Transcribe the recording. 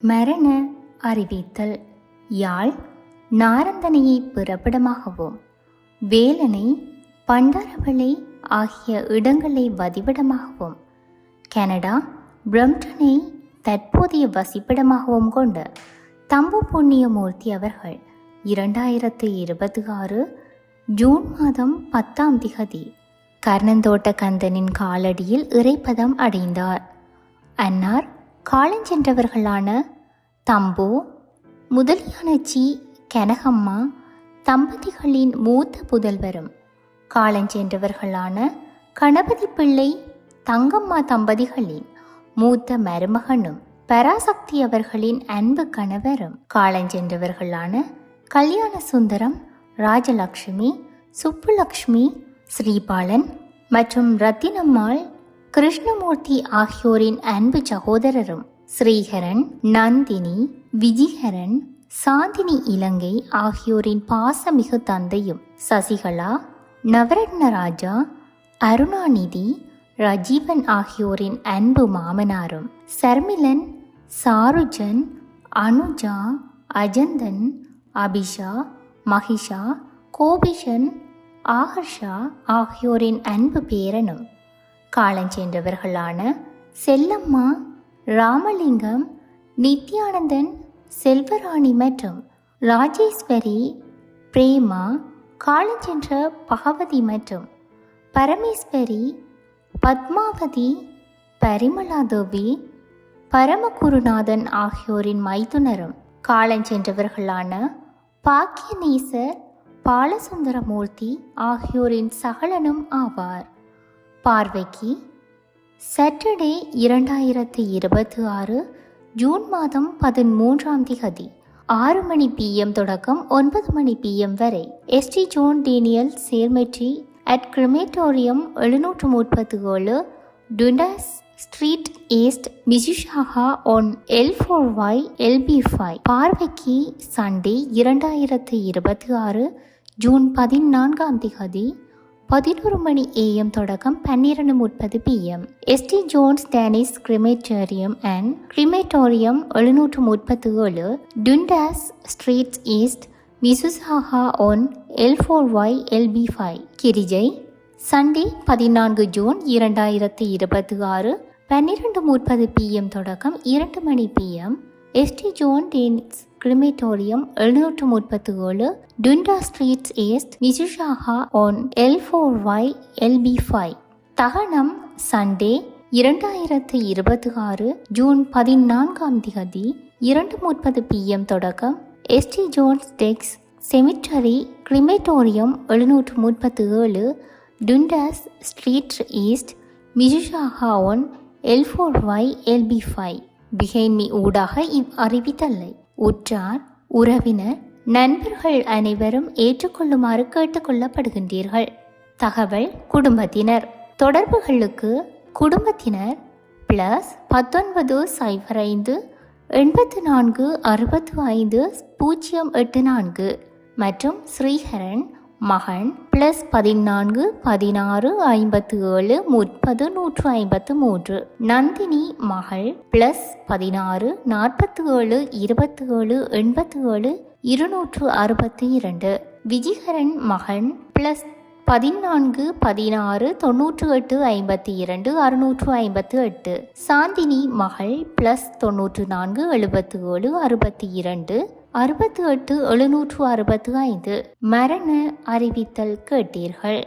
மரண அறிவித்தல். யாழ் நாரந்தனையை பிறப்பிடமாகவும் வேலனை பண்டாரவளை ஆகிய இடங்களை வதிவிடமாகவும் கனடா பிரம்டனை தற்போதைய வசிப்பிடமாகவும் கொண்ட தம்பு புண்ணியமூர்த்தி அவர்கள் 2026 ஜூன் மாதம் 10ஆம் திகதி கர்ணந்தோட்ட கந்தனின் காலடியில் இறைப்பதம் அடைந்தார். அன்னார் காலஞ்சென்றவர்களான தம்பு முதலியானச்சி கனகம்மா தம்பதிகளின் மூத்த புதல்வரும் காலஞ்சென்றவர்களான கணபதி பிள்ளை தங்கம்மா தம்பதிகளின் மூத்த மருமகனும் பராசக்தி அவர்களின் அன்பு கணவரும் காலஞ்சென்றவர்களான கல்யாண சுந்தரம் ராஜலக்ஷ்மி சுப்புலக்ஷ்மி ஸ்ரீபாலன் மற்றும் ரத்தினம்மாள் கிருஷ்ணமூர்த்தி ஆகியோரின் அன்பு சகோதரரும் ஸ்ரீஹரன் நந்தினி விஜிஹரன் சாந்தினி இலங்கை ஆகியோரின் பாசமிகு தந்தையும் சசிகலா நவரத்னராஜா அருணாநிதி ரஜீவன் ஆகியோரின் அன்பு மாமனாரும் சர்மிலன் சாருஜன் அனுஜா அஜந்தன் அபிஷா மகிஷா கோபிஷன் ஆகர்ஷா ஆகியோரின் அன்பு பேரனும் காலஞ்சென்றவர்களான செல்லம்மா ராமலிங்கம் நித்யானந்தன் செல்வராணி மற்றும் ராஜேஸ்வரி பிரேமா காலஞ்சென்ற பகவதி மற்றும் பரமேஸ்வரி பத்மாவதி பரிமலாதேவி பரமகுருநாதன் ஆகியோரின் மைத்துனரும் காலஞ்சென்றவர்களான பாக்கியநேசர் பாலசுந்தரமூர்த்தி ஆகியோரின் சகலனும் ஆவார். பார்வைக்கு சாட்டர்டே 2026 ஜூன் மாதம் 13ஆம் திகதி 6 மணி PM தொடக்கம் 9 மணி PM வரை ST John Daniel Cemetery at Crematorium 737 Dundas Street East Mississauga ON L4Y LB5. பார்வைக்கு சண்டே 2026 ஜூன் 14ஆம் திகதி 11 மணி AM தொடக்கம் 12:30 PM ST Jones Dennis Crematorium and Crematorium 737 Dundas Street East Mississauga ON L4Y LB5. கிரிஜை Sunday 14 June 2026 12:30 PM தொடக்கம் 2 மணி PM ST John Dennis Crematorium 737 Dundas Street East Mississauga ON L4Y LB5. தகனம் Sunday 2026 June 14ஆம் திகதி 2:30 PM தொடக்கம் ST Jones Dex Cemetery Crematorium 737 Dundas Street East Mississauga ON L4Y LB5. பிகைன்மி ஊடாக அறிவித்தல்லை உற்றார் உறவினர் நண்பர்கள் அனைவரும் ஏற்றுக்கொள்ளுமாறு கேட்டுக்கொள்ளப்படுகின்றீர்கள். தகவல் குடும்பத்தினர் தொடர்புகளுக்கு குடும்பத்தினர் +1905 84 65 084 மற்றும் ஸ்ரீஹரன் மகன் +14 16 57 30 153 நந்தினி மகள் +16 47 27 87 262 விஜிஹரன் மகன் +14 16 98 52 658 சாந்தினி மகள் +94 77 62 68 765. மரண அறிவித்தல் கேட்டீர்கள்.